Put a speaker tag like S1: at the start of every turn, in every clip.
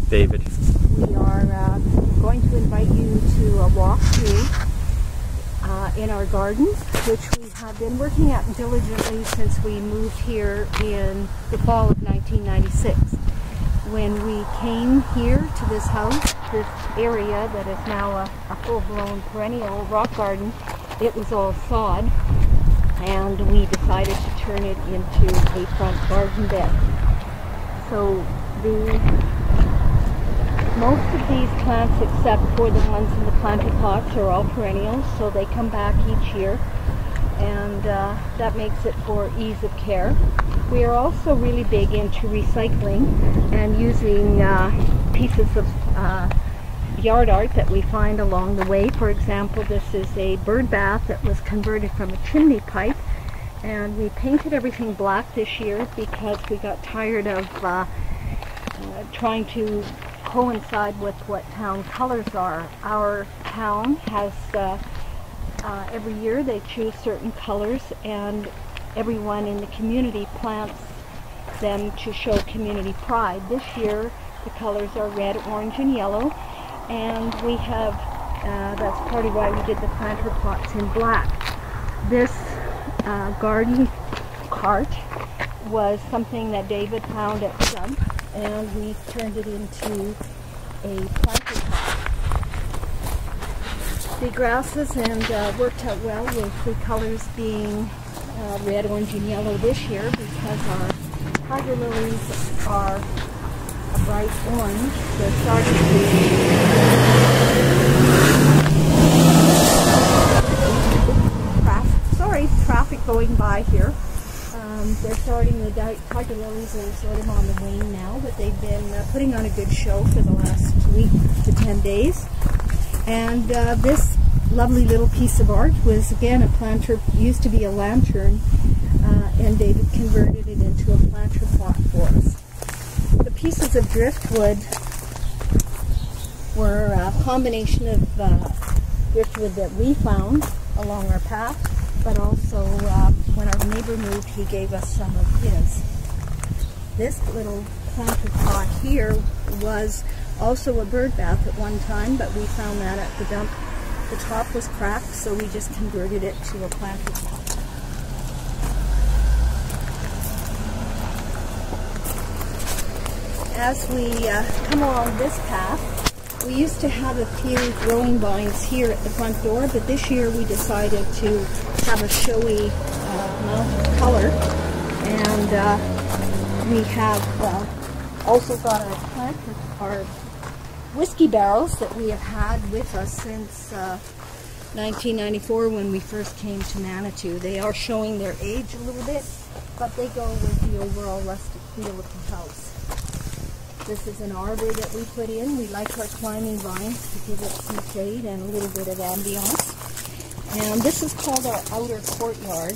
S1: David.
S2: We are going to invite you to a walkthrough in our gardens, which we have been working at diligently since we moved here in the fall of 1996. When we came here to this house, this area that is now a full-blown perennial rock garden, it was all sod, and we decided to turn it into a front garden bed. So most of these plants, except for the ones in the planter pots, are all perennials, so they come back each year, and that makes it for ease of care. We are also really big into recycling and using pieces of yard art that we find along the way. For example, this is a bird bath that was converted from a chimney pipe, and we painted everything black this year because we got tired of trying to coincide with what town colors are. Our town has every year they choose certain colors, and everyone in the community plants them to show community pride. This year the colors are red, orange, and yellow, and we have that's part of why we did the planter pots in black. This garden cart was something that David found at the dump, and we turned it into a planter pot. The grasses worked out well with the colors being red, orange, and yellow this year, because our tiger lilies are a bright orange. They're starting to traffic going by here. They're starting, the tiger lilies are sort of on the wane now, but they've been putting on a good show for the last week to 10 days. And this lovely little piece of art was, again, a planter, used to be a lantern, and David converted it into a planter pot for us. The pieces of driftwood were a combination of driftwood that we found along our path, but also when our neighbor moved, he gave us some of his. This little planter pot here was also a bird bath at one time, but we found that at the dump. The top was cracked, so we just converted it to a planter pot. As we come along this path, we used to have a few growing vines here at the front door, but this year we decided to have a showy amount of color, and we have also got our whiskey barrels that we have had with us since 1994 when we first came to Manitou. They are showing their age a little bit, but they go with the overall rustic feel of the house. This is an arbor that we put in. We like our climbing vines to give it some shade and a little bit of ambiance. And this is called our outer courtyard.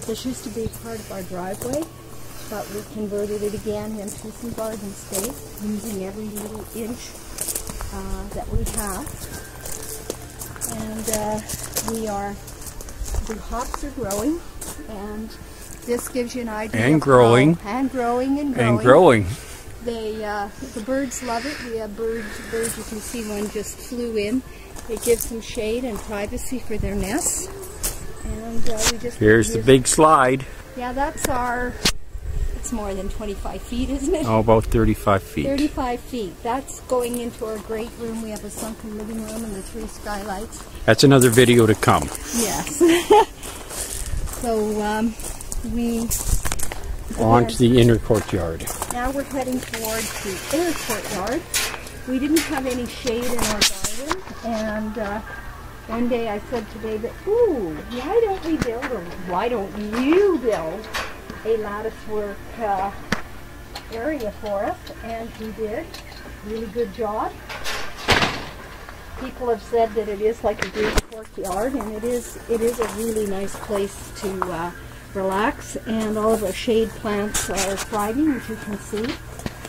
S2: This used to be part of our driveway, but we converted it again into some garden space using every little inch that we have. And the hops are growing, and this gives you an idea
S1: and growing.
S2: And growing. The birds love it. We have birds, you can see one just flew in. It gives them shade and privacy for their nests. And we just
S1: here's the big slide.
S2: Yeah, that's it's more than 25 feet, isn't it?
S1: Oh, about 35 feet.
S2: 35 feet. That's going into our great room. We have a sunken living room and the 3 skylights.
S1: That's another video to come.
S2: Yes. So
S1: on to the inner courtyard.
S2: Now we're heading towards the inner courtyard. We didn't have any shade in our garden, and one day I said to David, "Ooh, why don't we build, or why don't you build a lattice work area for us?" And he did. Really good job. People have said that it is like a Greek courtyard, and it is a really nice place to relax, and all of our shade plants are thriving, as you can see.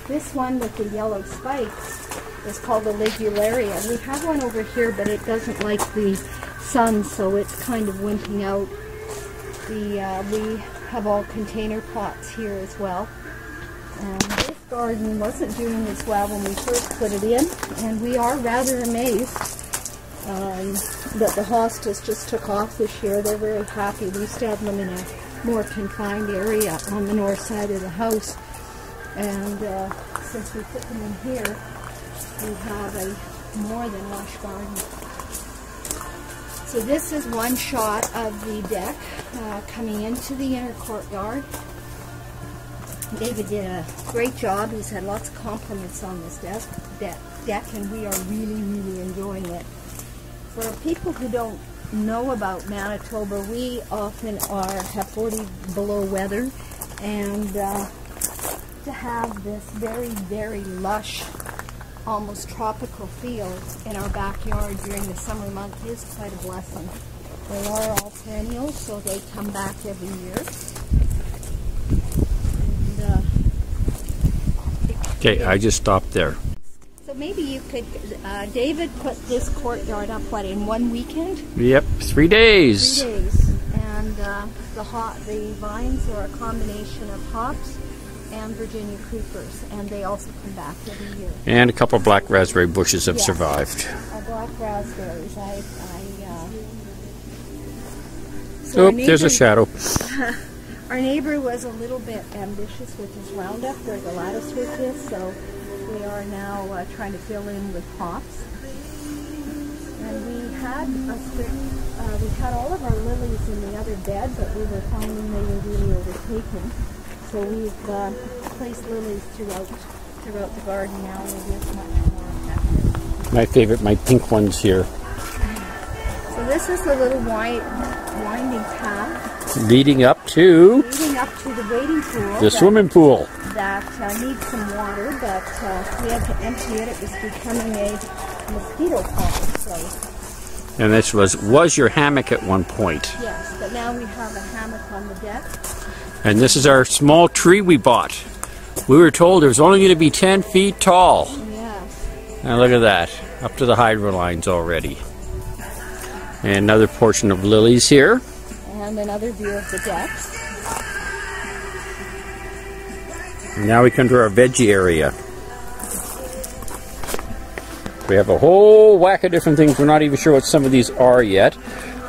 S2: This one with the yellow spikes is called the ligularia. We have one over here, but it doesn't like the sun, so it's kind of wimping out. We have all container pots here as well. And this garden wasn't doing as well when we first put it in, and we are rather amazed that the hostas just took off this year. They're very happy. We used to have them in a more confined area on the north side of the house, and since we put them in here, we have a more than lush garden. So this is one shot of the deck coming into the inner courtyard. David did a great job. He's had lots of compliments on this deck, and we are really, really enjoying it. For people who don't know about Manitoba, we often have 40 below weather, and to have this very, very lush, almost tropical feel in our backyard during the summer month is quite a blessing. They are all perennials, so they come back every year.
S1: Okay, I just stopped there.
S2: So maybe you could, David put this courtyard up, what, in one weekend?
S1: Yep, 3 days.
S2: 3 days. And the vines are a combination of hops and Virginia creepers, and they also come back every year.
S1: And a couple of black raspberry bushes have survived.
S2: Black raspberries.
S1: So there's a shadow.
S2: Our neighbor was a little bit ambitious with his Roundup, where the lattice root is, so we are now trying to fill in with hops. And we had all of our lilies in the other bed, but we were finding they were really overtaken. So we've placed lilies throughout the garden now, and it is much more effective.
S1: My favorite, my pink ones here.
S2: So this is the little winding path
S1: Leading up to
S2: the wading pool.
S1: The swimming pool.
S2: That needs some water, but we had to empty it. It was becoming a mosquito pond. So.
S1: And this was your hammock at one point.
S2: Yes, but now we have a hammock on the deck.
S1: And this is our small tree we bought. We were told it was only going to be 10 feet tall.
S2: Yes.
S1: And look at that, up to the hydro lines already. And another portion of lilies here.
S2: And another view of the deck.
S1: And now we come to our veggie area. We have a whole whack of different things. We're not even sure what some of these are yet.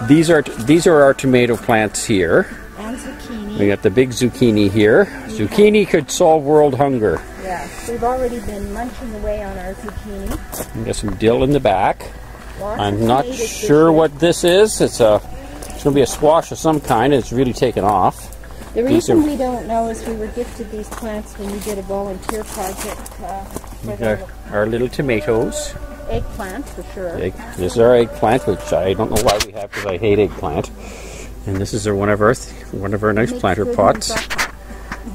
S1: These are our tomato plants here.
S2: And zucchini.
S1: We got the big zucchini here. Zucchini could solve world hunger.
S2: Yes, we've already been munching away on our zucchini.
S1: We got some dill in the back.
S2: Lots
S1: I'm not sure what this is. It's going to be a squash of some kind. It's really taken off.
S2: The reason we don't know is we were gifted these plants when we did a volunteer project for
S1: our little tomatoes.
S2: Eggplant, for sure.
S1: This is our eggplant, which I don't know why we have because I hate eggplant. And this is one of our nice planter pots.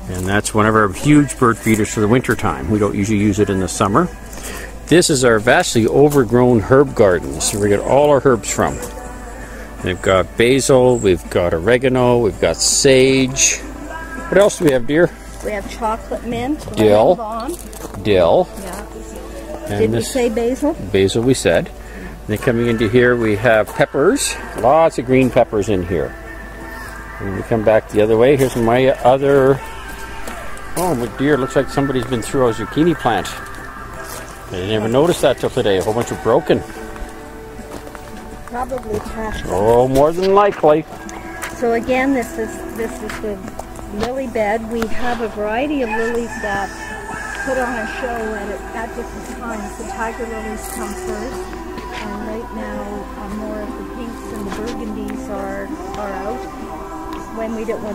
S1: And that's one of our huge bird feeders for the winter time. We don't usually use it in the summer. This is our vastly overgrown herb gardens, where we get all our herbs from. We've got basil, we've got oregano, we've got sage. What else do we have, dear?
S2: We have chocolate mint,
S1: dill.
S2: Yeah.
S1: And
S2: did we say basil?
S1: Basil, we said. And then coming into here, we have peppers. Lots of green peppers in here. And we come back the other way. Here's my other. Oh, my dear, looks like somebody's been through our zucchini plant. I never noticed that till today. A whole bunch of broken.
S2: Probably pasture.
S1: Oh, more than likely.
S2: So again, this is the lily bed. We have a variety of lilies that put on a show at different times. The tiger lilies come first, and right now more of the pinks and the burgundies are out.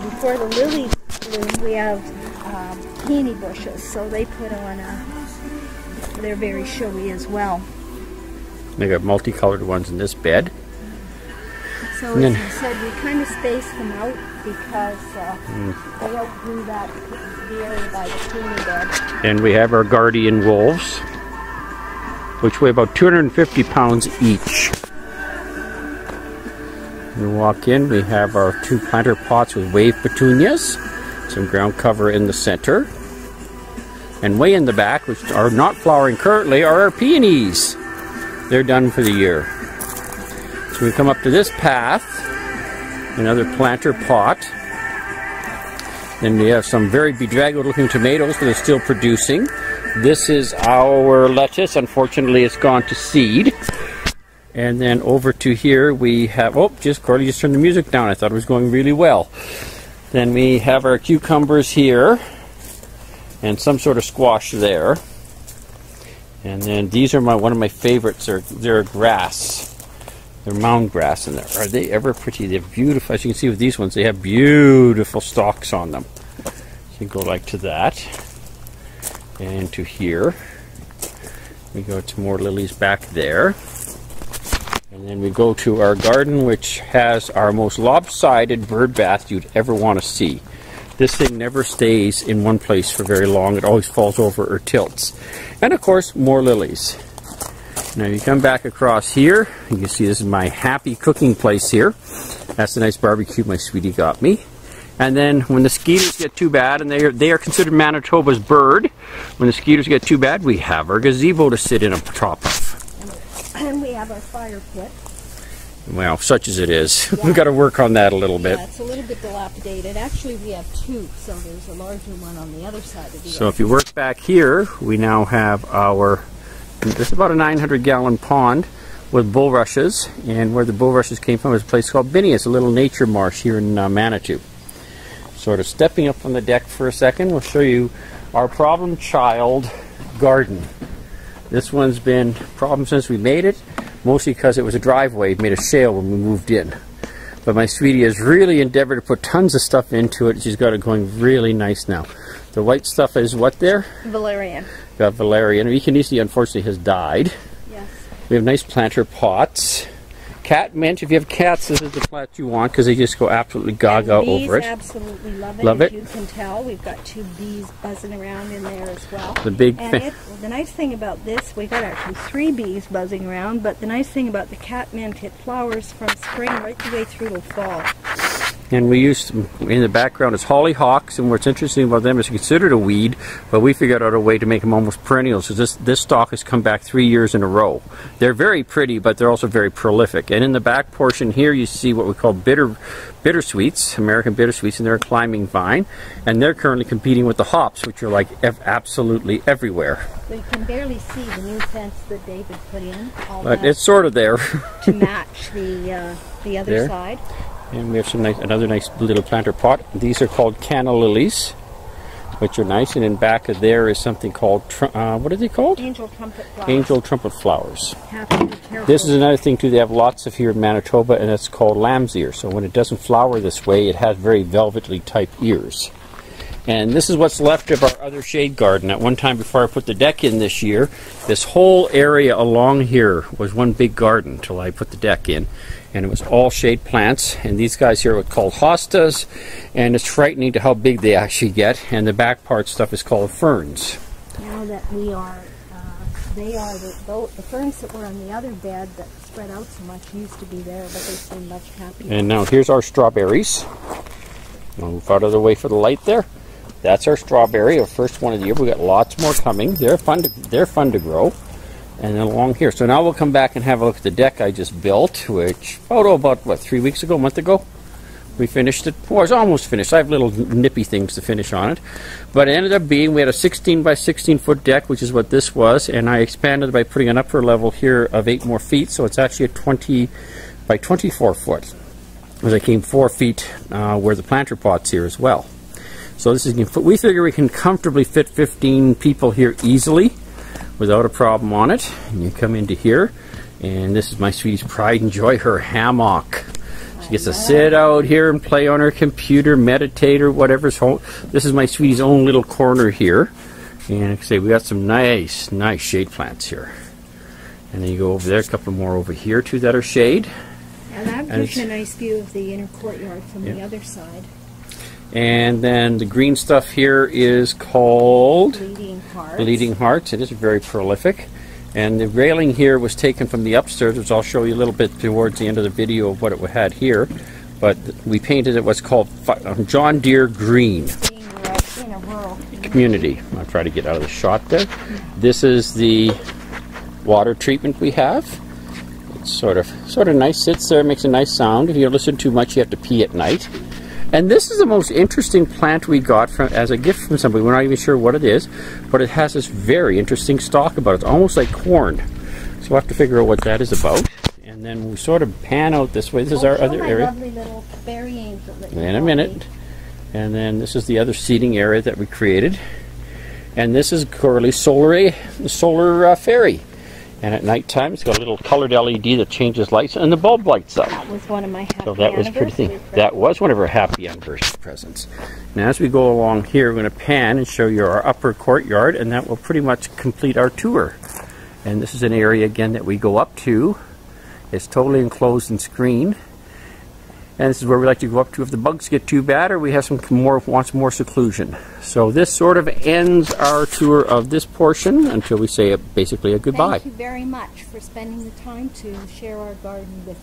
S2: Before the lilies bloom, we have peony bushes, so they put on they're very showy as well.
S1: They got multicolored ones in this bed.
S2: So as you said, we kind of spaced them out because they outgrew the area by the peony bed.
S1: And we have our guardian wolves, which weigh about 250 pounds each. We walk in, we have our 2 planter pots with wave petunias, some ground cover in the center. And way in the back, which are not flowering currently, are our peonies. They're done for the year. So we come up to this path, another planter pot. Then we have some very bedraggled looking tomatoes that are still producing. This is our lettuce. Unfortunately, it's gone to seed. And then over to here we have, oh, Corley just turned the music down. I thought it was going really well. Then we have our cucumbers here and some sort of squash there. And then these are one of my favorites. They're grass. They're mound grass in there. Are they ever pretty? They're beautiful. As you can see with these ones, they have beautiful stalks on them. So you go like to that. And to here. We go to more lilies back there. And then we go to our garden, which has our most lopsided bird bath you'd ever want to see. This thing never stays in one place for very long. It always falls over or tilts. And of course, more lilies. Now you come back across here, you can see this is my happy cooking place here. That's the nice barbecue my sweetie got me. And then when the skeeters get too bad, and they are considered Manitoba's bird, when the skeeters get too bad, we have our gazebo to sit in on top of.
S2: And we have our fire pit.
S1: Well, such as it is.
S2: Yeah.
S1: We've got to work on that a little bit.
S2: Yeah, it's a little bit dilapidated. Actually, we have two, so there's a larger one on the other side of the
S1: So if you work back here, we now have this is about a 900-gallon pond with bulrushes. And where the bulrushes came from is a place called Binney. It's a little nature marsh here in Manitou. Sort of stepping up on the deck for a second, we'll show you our problem child garden. This one's been a problem since we made it, mostly because it was a driveway. It made a shale when we moved in. But my sweetie has really endeavored to put tons of stuff into it. She's got it going really nice now. The white stuff is what there?
S2: Valerian.
S1: Got valerian. Echinacea, unfortunately, has died.
S2: Yes.
S1: We have nice planter pots. Cat mint. If you have cats, this is the plant you want because they just go absolutely gaga over it.
S2: Bees absolutely love it.
S1: Love it.
S2: As you can tell, we've got two bees buzzing around in there as well.
S1: The big
S2: the nice thing about this, we got actually 3 bees buzzing around, but the nice thing about the cat mint, it flowers from spring right the way through to fall.
S1: And we used, in the background is hollyhocks, and what's interesting about them is considered a weed, but we figured out a way to make them almost perennials. So this stalk has come back 3 years in a row. They're very pretty, but they're also very prolific. And in the back portion here, you see what we call bittersweets, American bittersweets, and they're a climbing vine. And they're currently competing with the hops, which are like absolutely everywhere.
S2: So you can barely see the new fence that David put in.
S1: But it's sort of there.
S2: To match the other
S1: there.
S2: side.
S1: And we have some another nice little planter pot. These are called canna lilies, which are nice. And in back of there is something called, what are they called?
S2: Angel trumpet flowers.
S1: Angel trumpet flowers.
S2: Have to be careful.
S1: This is another thing too. They have lots of here in Manitoba, and it's called lamb's ear. So when it doesn't flower this way, it has very velvety type ears. And this is what's left of our other shade garden. At one time before I put the deck in this year, this whole area along here was one big garden till I put the deck in. And it was all shade plants. And these guys here are called hostas. And it's frightening to how big they actually get. And the back part stuff is called ferns.
S2: Now that we are, they are the ferns that were on the other bed that spread out so much used to be there, but they seem much happier.
S1: And now here's our strawberries. I'll move out of the way for the light there. That's our strawberry, our first one of the year. We got lots more coming. They're fun to grow. And then along here. So now we'll come back and have a look at the deck I just built, which about what, 3 weeks ago, a month ago? We finished it. Well, it's almost finished. I have little nippy things to finish on it. But it ended up being, we had a 16 by 16 foot deck, which is what this was, and I expanded it by putting an upper level here of 8 more feet, so it's actually a 20 by 24 foot. As I came 4 feet where the planter pot's here as well. So this is, we figure we can comfortably fit 15 people here easily without a problem on it. And you come into here, and this is my sweetie's pride and joy, her hammock. She gets to sit out here and play on her computer, meditate, or whatever's home. This is my sweetie's own little corner here. And like I say, we got some nice shade plants here. And then you go over there, a couple more over here too that are shade.
S2: And that gives you a nice view of the inner courtyard from the other side.
S1: And then the green stuff here is called
S2: Bleeding Hearts.
S1: Bleeding Hearts. It is very prolific. And the railing here was taken from the upstairs, which I'll show you a little bit towards the end of the video of what it had here. But we painted it what's called John Deere Green.
S2: Being in a rural
S1: community. I'll try to get out of the shot there. This is the water treatment we have. It's sort of nice. Sits there, makes a nice sound. If you listen too much, you have to pee at night. And this is the most interesting plant we got as a gift from somebody. We're not even sure what it is, but it has this very interesting stalk about it. It's almost like corn. So we'll have to figure out what that is about. And then we sort of pan out this way. This is our other area.
S2: Lovely little fairy angel that
S1: In a minute. And then this is the other seating area that we created. And this is Corley's solar fairy. And at night time, it's got a little colored LED that changes lights, and the bulb lights up.
S2: That was one of my happy
S1: So that was pretty thing. That was one of our happy anniversary presents. Now, as we go along here, we're going to pan and show you our upper courtyard, and that will pretty much complete our tour. And this is an area again that we go up to. It's totally enclosed and screened. And this is where we like to go up to if the bugs get too bad or we have some more seclusion. So this sort of ends our tour of this portion until we say basically a goodbye.
S2: Thank you very much for spending the time to share our garden with